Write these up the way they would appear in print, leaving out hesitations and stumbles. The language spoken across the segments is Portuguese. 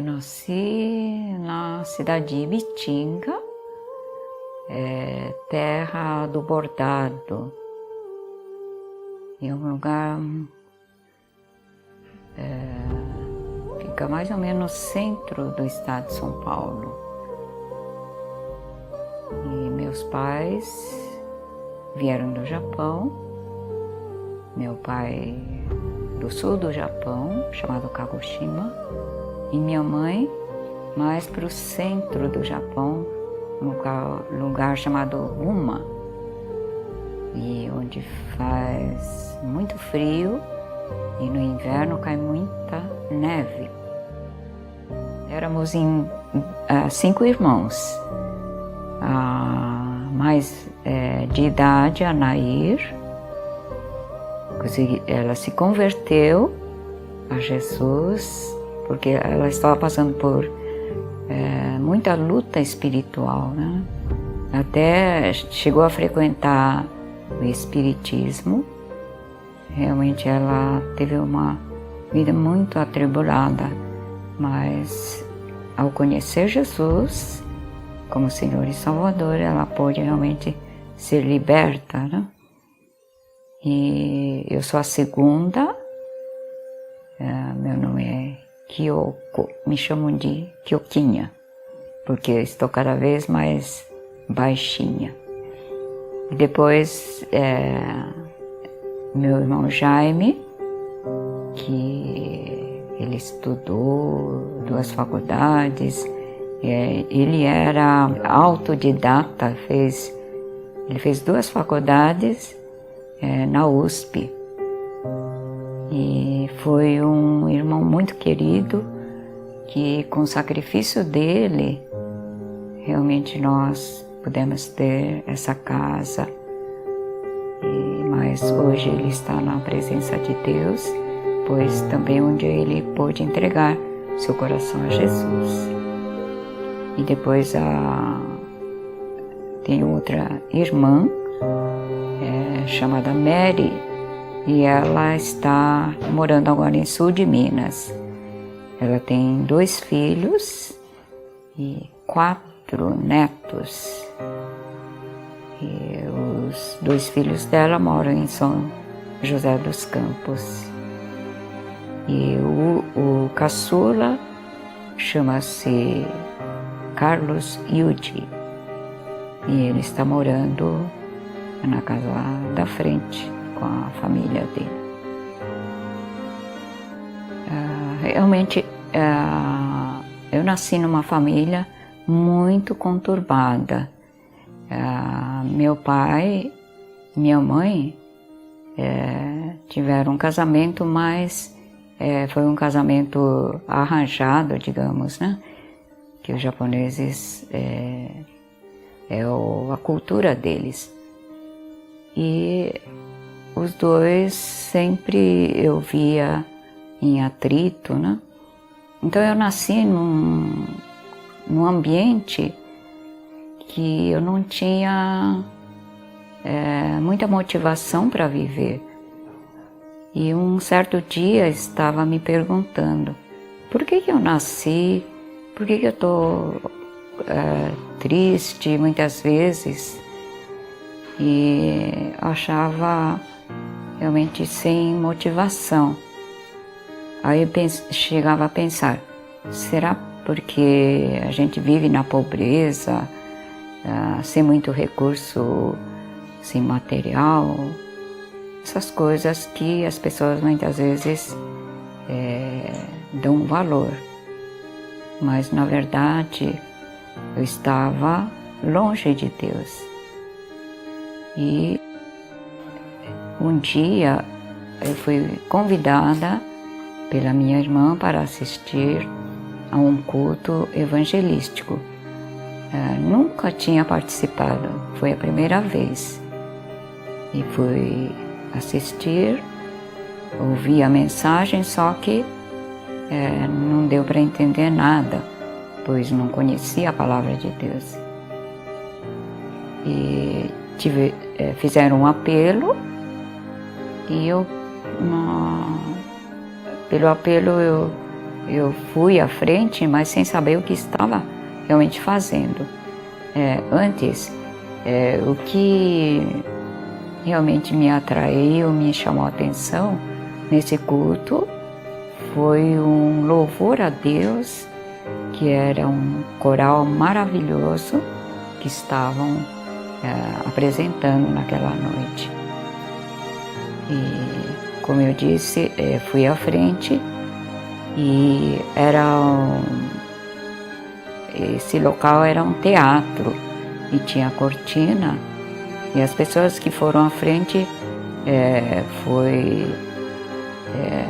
Eu nasci na cidade de Ibitinga, terra do bordado, em um lugar fica mais ou menos no centro do estado de São Paulo. E meus pais vieram do Japão, meu pai do sul do Japão, chamado Kagoshima, e minha mãe mais para o centro do Japão, lugar chamado Uma, e onde faz muito frio e no inverno cai muita neve. Éramos em 5 irmãos. A mais de idade, a Nair, ela se converteu a Jesus porque ela estava passando por muita luta espiritual, né? Até chegou a frequentar o espiritismo. Realmente ela teve uma vida muito atribulada, mas ao conhecer Jesus como Senhor e Salvador, ela pôde realmente ser liberta, né? E eu sou a segunda, meu nome é Kyoko, me chamam de Kyokinha, porque eu estou cada vez mais baixinha. E depois, meu irmão Jaime, que ele estudou 2 faculdades, ele era autodidata, ele fez 2 faculdades na USP. E foi um irmão muito querido, que com o sacrifício dele, realmente nós pudemos ter essa casa. Mas hoje ele está na presença de Deus, pois também um dia ele pôde entregar seu coração a Jesus. E depois tem outra irmã, chamada Mary, e ela está morando agora em sul de Minas. Ela tem 2 filhos e 4 netos. E os 2 filhos dela moram em São José dos Campos. E o caçula chama-se Carlos Yudi. E ele está morando na casa lá da frente com a família dele. Realmente, eu nasci numa família muito conturbada. Meu pai e minha mãe tiveram um casamento, mas foi um casamento arranjado, digamos, né? Que os japoneses a cultura deles. E os 2 sempre eu via em atrito, né? Então eu nasci num ambiente que eu não tinha muita motivação para viver. E um certo dia estava me perguntando, por que eu nasci? Por que eu estou triste muitas vezes? E achava realmente sem motivação. Aí eu chegava a pensar, será porque a gente vive na pobreza, sem muito recurso, sem material, essas coisas que as pessoas muitas vezes dão valor. Mas na verdade eu estava longe de Deus. E um dia eu fui convidada pela minha irmã para assistir a um culto evangelístico. Nunca tinha participado, foi a primeira vez. E fui assistir, ouvi a mensagem, só que não deu para entender nada, pois não conhecia a palavra de Deus. E fizeram um apelo e eu, pelo apelo, eu fui à frente, mas sem saber o que estava realmente fazendo. Antes, o que realmente me atraiu, me chamou a atenção nesse culto foi um louvor a Deus, que era um coral maravilhoso que estavam apresentando naquela noite. E, como eu disse, fui à frente e esse local era um teatro e tinha cortina, e as pessoas que foram à frente foi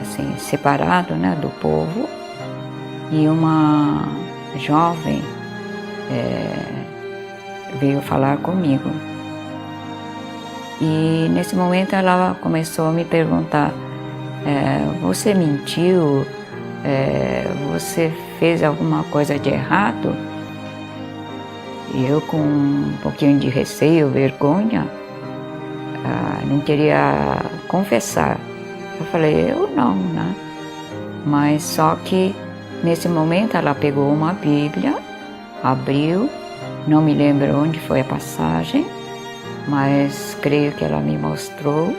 assim, separado, né, do povo, e uma jovem veio falar comigo. E nesse momento ela começou a me perguntar: você mentiu? Você fez alguma coisa de errado? E eu, com um pouquinho de receio, vergonha, não queria confessar. Eu falei: eu não, né? Mas só que nesse momento ela pegou uma Bíblia, abriu, não me lembro onde foi a passagem, mas creio que ela me mostrou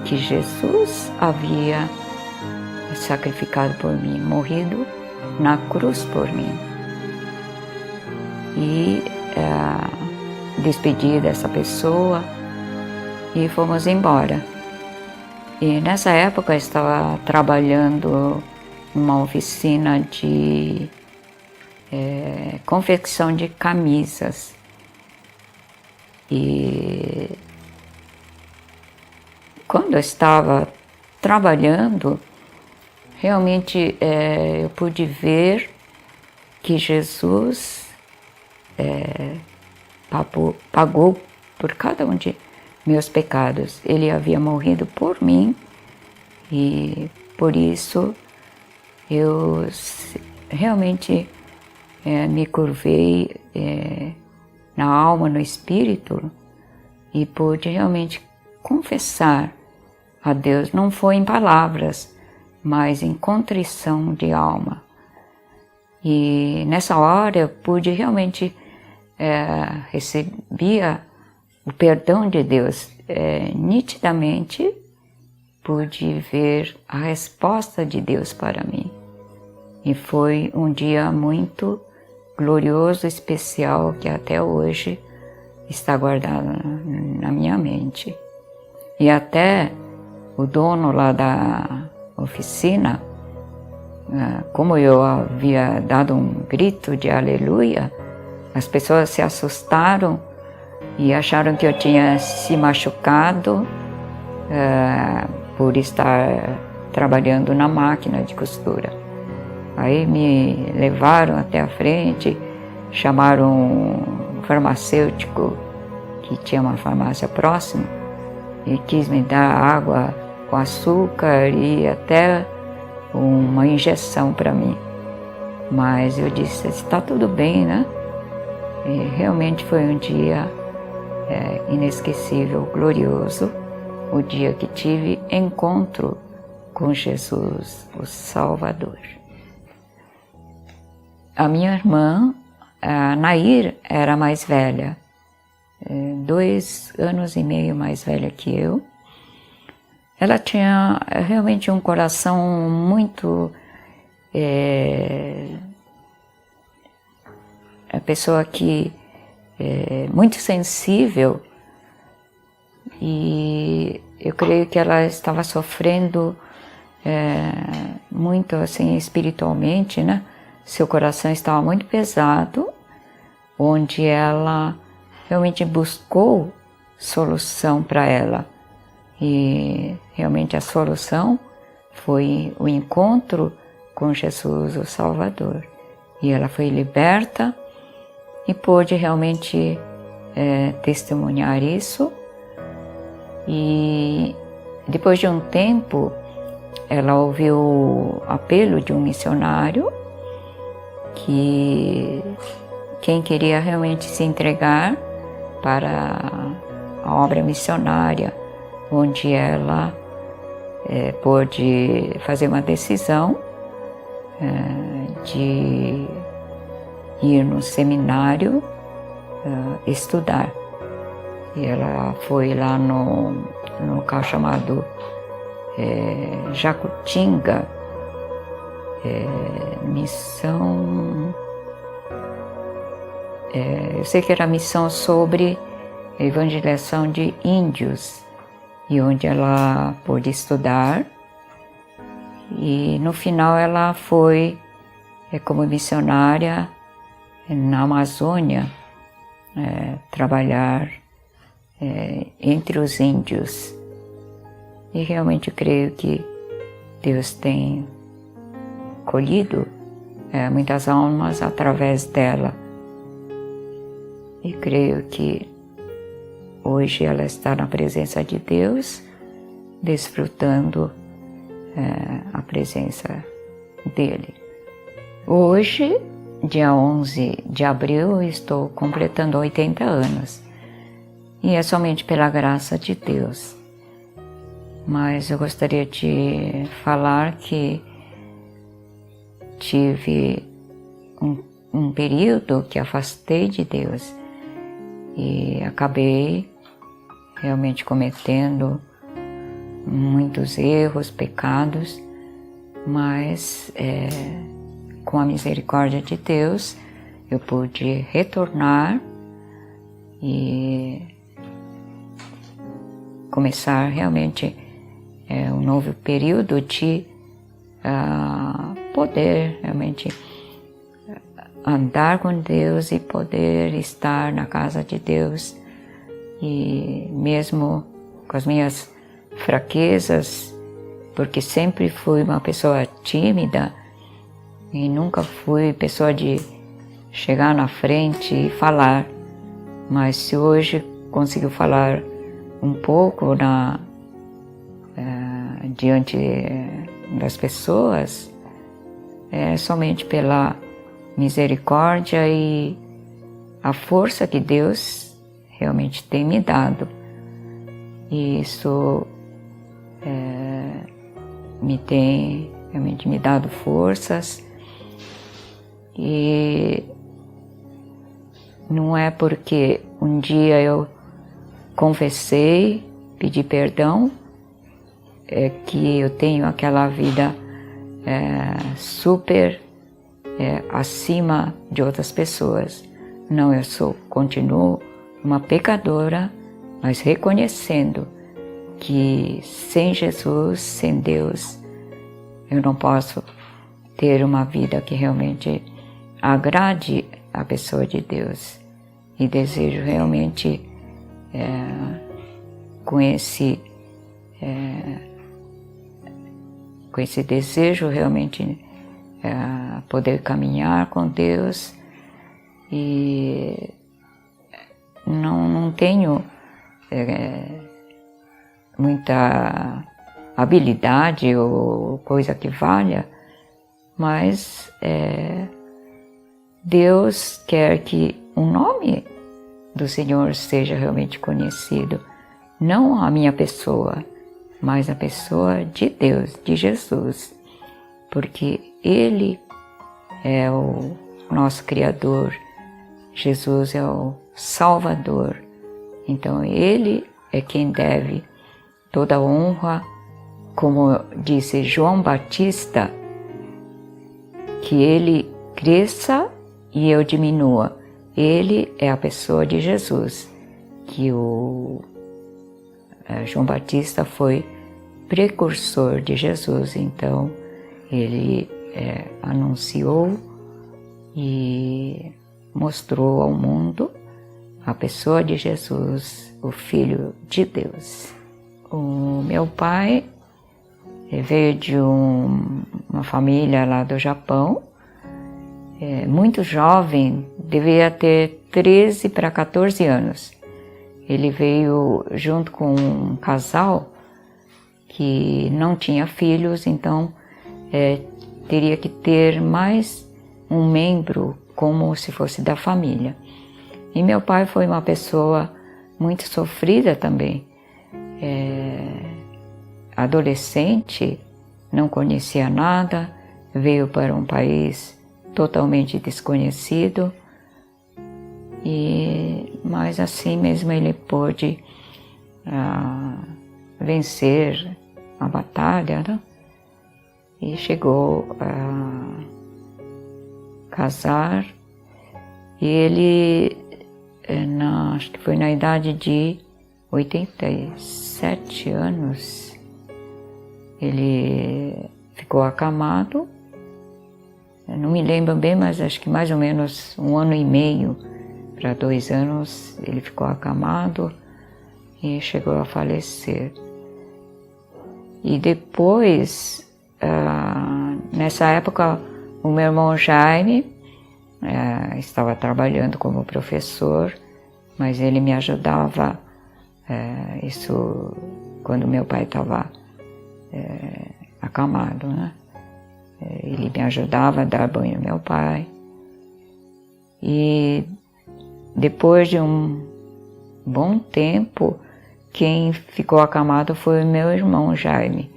que Jesus havia sacrificado por mim, morrido na cruz por mim. E despedi dessa pessoa e fomos embora. E nessa época eu estava trabalhando numa oficina de confecção de camisas. E quando eu estava trabalhando, realmente eu pude ver que Jesus pagou por cada um de meus pecados. Ele havia morrido por mim, e por isso eu realmente me curvei na alma, no espírito, e pude realmente confessar a Deus. Não foi em palavras, mas em contrição de alma. E nessa hora eu pude realmente receber o perdão de Deus. Nitidamente pude ver a resposta de Deus para mim. E foi um dia muito glorioso, especial, que até hoje está guardado na minha mente. E até o dono lá da oficina, como eu havia dado um grito de aleluia, as pessoas se assustaram e acharam que eu tinha se machucado por estar trabalhando na máquina de costura. Aí me levaram até a frente, chamaram um farmacêutico que tinha uma farmácia próxima e quis me dar água com açúcar e até uma injeção para mim. Mas eu disse: está tudo bem, né? E realmente foi um dia inesquecível, glorioso, o dia que tive encontro com Jesus, o Salvador. A minha irmã, a Nair, era mais velha, 2 anos e meio mais velha que eu. Ela tinha realmente um coração muito... a pessoa que muito sensível, e eu creio que ela estava sofrendo muito assim espiritualmente, né? Seu coração estava muito pesado, onde ela realmente buscou solução para ela. E realmente a solução foi o encontro com Jesus, o Salvador. E ela foi liberta e pôde realmente testemunhar isso. E depois de um tempo, ela ouviu o apelo de um missionário que quem queria realmente se entregar para a obra missionária, onde ela pôde fazer uma decisão de ir no seminário estudar. E ela foi lá no local chamado Jacutinga, missão... eu sei que era missão sobre evangelização de índios, e onde ela pôde estudar, e no final ela foi como missionária na Amazônia, trabalhar entre os índios. E realmente creio que Deus tem colhido muitas almas através dela. E creio que hoje ela está na presença de Deus, desfrutando a presença dele. Hoje, dia 11 de abril, estou completando 80 anos. E é somente pela graça de Deus. Mas eu gostaria de falar que tive um período que afastei de Deus e acabei realmente cometendo muitos erros, pecados, mas com a misericórdia de Deus eu pude retornar e começar realmente um novo período de poder realmente andar com Deus e poder estar na casa de Deus, e mesmo com as minhas fraquezas, porque sempre fui uma pessoa tímida e nunca fui pessoa de chegar na frente e falar, mas se hoje consigo falar um pouco diante das pessoas, é somente pela misericórdia e a força que Deus realmente tem me dado. E isso me tem realmente me dado forças, e não é porque um dia eu confessei, pedi perdão, que eu tenho aquela vida super acima de outras pessoas. Não, eu continuo uma pecadora, mas reconhecendo que sem Jesus, sem Deus, eu não posso ter uma vida que realmente agrade a pessoa de Deus. E desejo realmente com esse desejo realmente poder caminhar com Deus, e não tenho muita habilidade ou coisa que valha, mas Deus quer que o nome do Senhor seja realmente conhecido, não a minha pessoa, mas a pessoa de Deus, de Jesus, porque Ele é o nosso Criador, Jesus é o Salvador, então Ele é quem deve toda a honra, como disse João Batista, que Ele cresça e eu diminua. Ele é a pessoa de Jesus, que o João Batista foi precursor de Jesus, então ele anunciou e mostrou ao mundo a pessoa de Jesus, o Filho de Deus. O meu pai veio de uma família lá do Japão, muito jovem, devia ter 13 para 14 anos. Ele veio junto com um casal que não tinha filhos, então teria que ter mais um membro como se fosse da família. E meu pai foi uma pessoa muito sofrida também. Adolescente, não conhecia nada, veio para um país totalmente desconhecido, mas assim mesmo ele pôde vencer a batalha, né? E chegou a casar, e ele, acho que foi na idade de 87 anos, ele ficou acamado. Eu não me lembro bem, mas acho que mais ou menos 1 ano e meio para 2 anos ele ficou acamado e chegou a falecer. E depois, nessa época, o meu irmão Jaime estava trabalhando como professor, mas ele me ajudava, isso quando meu pai estava acamado, né? Ele me ajudava a dar banho ao meu pai. E depois de um bom tempo, quem ficou acamado foi o meu irmão Jaime.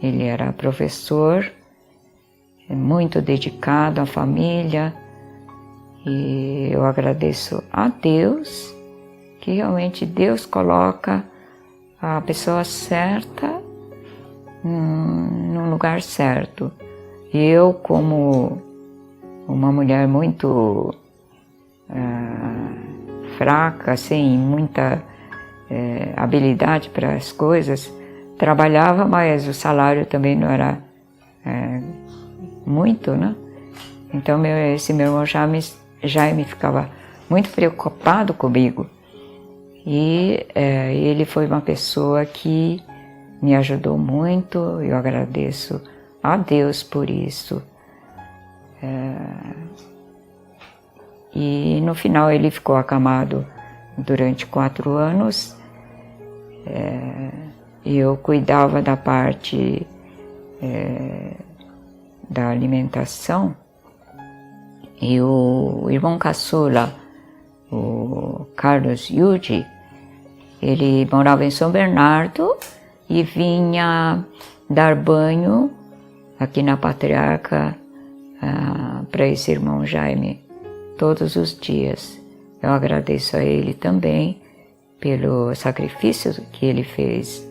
Ele era professor, muito dedicado à família, e eu agradeço a Deus, que realmente Deus coloca a pessoa certa no lugar certo. E eu, como uma mulher muito fraca, sem muita habilidade para as coisas, trabalhava, mas o salário também não era muito, né? Então esse meu irmão Jaime ficava muito preocupado comigo, e ele foi uma pessoa que me ajudou muito. Eu agradeço a Deus por isso. E no final ele ficou acamado durante 4 anos. Eu cuidava da parte da alimentação, e o irmão caçula, o Carlos Yuji, ele morava em São Bernardo e vinha dar banho aqui na Patriarca para esse irmão Jaime todos os dias. Eu agradeço a ele também pelo sacrifício que ele fez.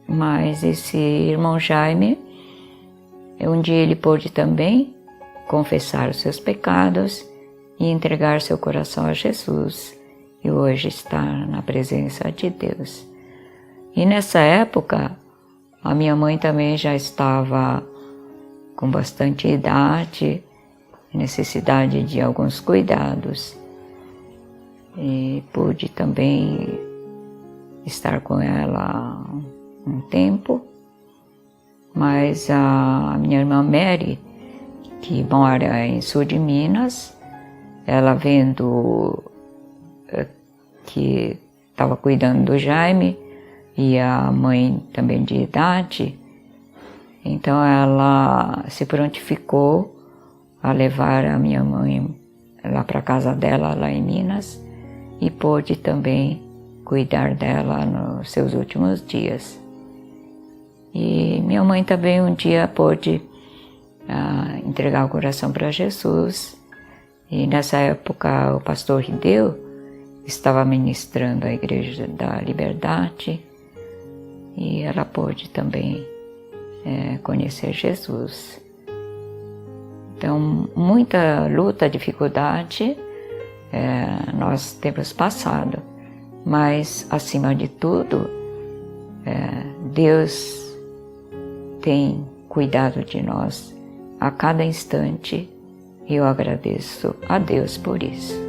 Mas esse irmão Jaime, um dia ele pôde também confessar os seus pecados e entregar seu coração a Jesus, e hoje está na presença de Deus. E nessa época, a minha mãe também já estava com bastante idade, necessidade de alguns cuidados, e pude também estar com ela um tempo. Mas a minha irmã Mary, que mora em sul de Minas, ela vendo que estava cuidando do Jaime, e a mãe também de idade, então ela se prontificou a levar a minha mãe lá para a casa dela, lá em Minas, e pôde também cuidar dela nos seus últimos dias. E minha mãe também um dia pôde entregar o coração para Jesus, e nessa época o pastor Hideu estava ministrando a Igreja da Liberdade, e ela pôde também conhecer Jesus. Então, muita luta, dificuldade nós temos passado, mas acima de tudo, Deus tem cuidado de nós a cada instante, e eu agradeço a Deus por isso.